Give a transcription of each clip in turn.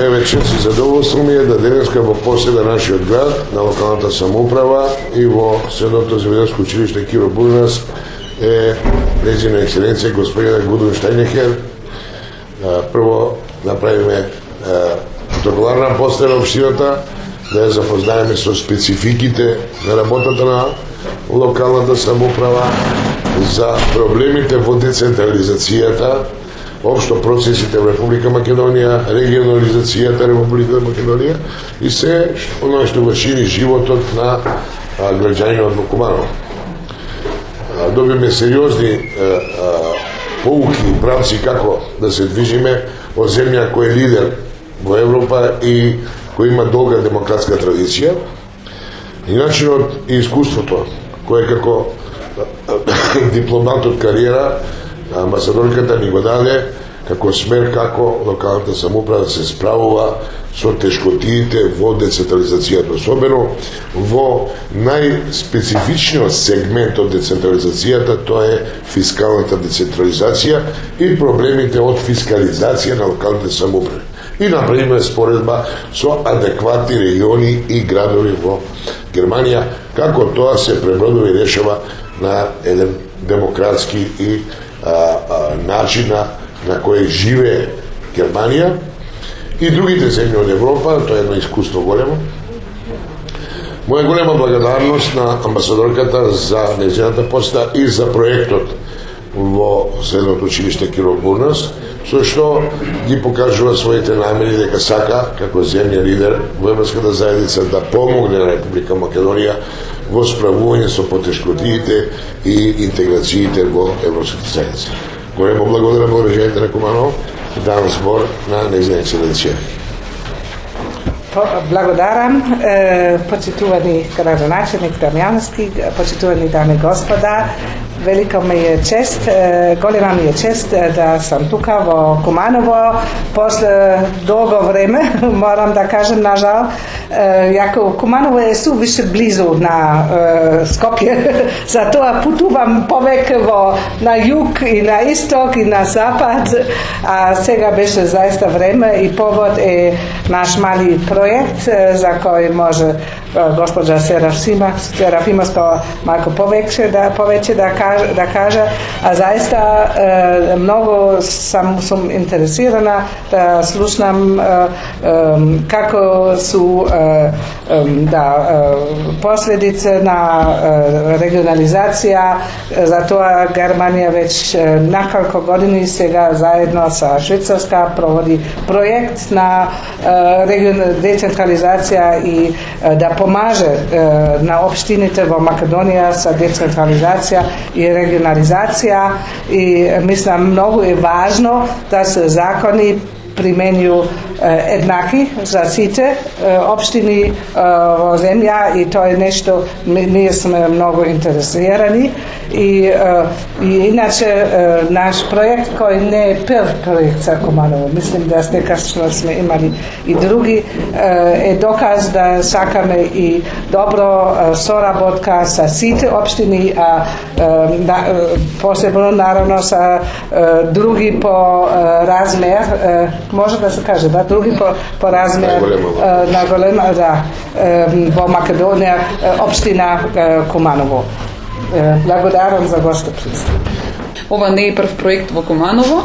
еве чест и задоволство ми е да денеска во поседа нашиот град, на локалната самоуправа и во Средното земјоделско училиште Киро Бургас е нејзина екселенција господина Гудун Штајнехер. Прво направиме протоколарна посета на општината, да ја запознаеме со спецификите на работата на локалната самоуправа, за проблемите во децентрализацијата, општо процесите во Република Македонија, регионализацијата Република Македонија и се оно што го шири животот на граѓаниот во Куманово. Добиме сериозни поуки и правци како да се движиме од земја кој е лидер во Европа и кој има долга демократска традиција, и начинот и искуството кој како дипломат од кариера амбасадорката ни го даде како смер како локалната самоуправа се справува со тешкотиите во децентрализацијата, особено во најспецифичниот сегмент од децентрализацијата, тоа е фискалната децентрализација и проблемите од фискализација на локалните самоуправи. И направиме споредба со адекватни региони и градови во Германија, како тоа се пребродува и решава на еден демократски и начин на кој живее Германија и другите земји од Европа. Тоа е едно искуство големо. Моја голема благодарност на амбасадорката за нејзината посета и за проектот во Средното училиште Киро Бургас, со што ги покажува своите намери дека сака, како земја лидер во Европската заедница, да помогне на Република Македонија во справување со потешкотиите и интеграциите во Европската заедница. Големо благодарам граѓаните на Куманово и давам збор на нејзина екселенција. Благодарам, почитувани градоначелник Дамјановски, почитувани дами и господа. Велика ми е чест, голема ми е чест да сам тука во Куманово после долго време, морам да кажем, нажал, јако Куманово е сувише близу на Скопје, затоа путувам повеќе на југ и на исток и на запад, а сега беше заиста време и повод е наш мали проект за кој може госпоđa Серафимовска малку повеќе да кажа, а заиста многу сум интересирана да слушнам како су последице на регионализација, затоа Германија веќе неколку години сега заедно со Швајцарска проводи проект на децентрализација и да помаже на општините во Македонија со децентрализација и регионализација, и мислам многу е важно да се закони применју еднакви за сите општини во земја, и тоа е нешто ние сме многу интересирани. И иначе наш проект, кој не е прв проект за Куманово, мислим да секогаш сме имали и други, е доказ да сакаме и добро соработка со сите општини, а посебно наравно со други по размер, може да се каже, да, други по размер на голема, да, во Македонија, општина Куманово. Благодарам за гостопримство. Ова не е прв проект во Куманово,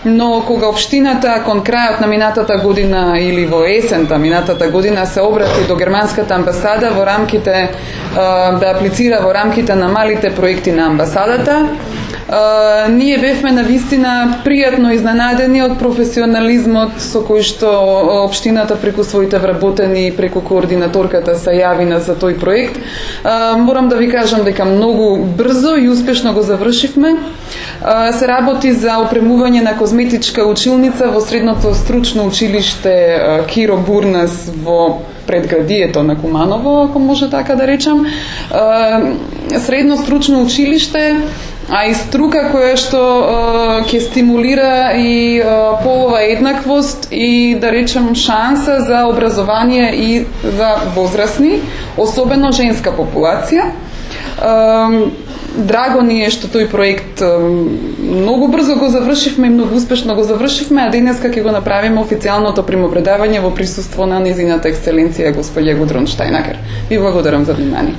но кога општината кон крајот на минатата година или во есента минатата година се обрати до германската амбасада во рамките да аплицира во рамките на малите проекти на амбасадата, ние бевме навистина пријатно изненадени од професионализмот со кој што општината преку своите вработени и преку координаторката се јавина за тој проект. Морам да ви кажам дека многу брзо и успешно го завршивме. Се работи за опремување на козметичка училница во Средното стручно училиште Киро Бургас во предградието на Куманово, ако може така да речам. Средно стручно училиште, а и струка која што ќе стимулира и полова еднаквост и, да речем, шанса за образование и за возрастни, особено женска популација. Драго ни е што тој проект многу брзо го завршивме и многу успешно го завршивме, а денеска ќе го направиме официјалното примопредавање во присуство на незината екселенција господја Гудрун Штајнакер. Ви благодарам за внимание.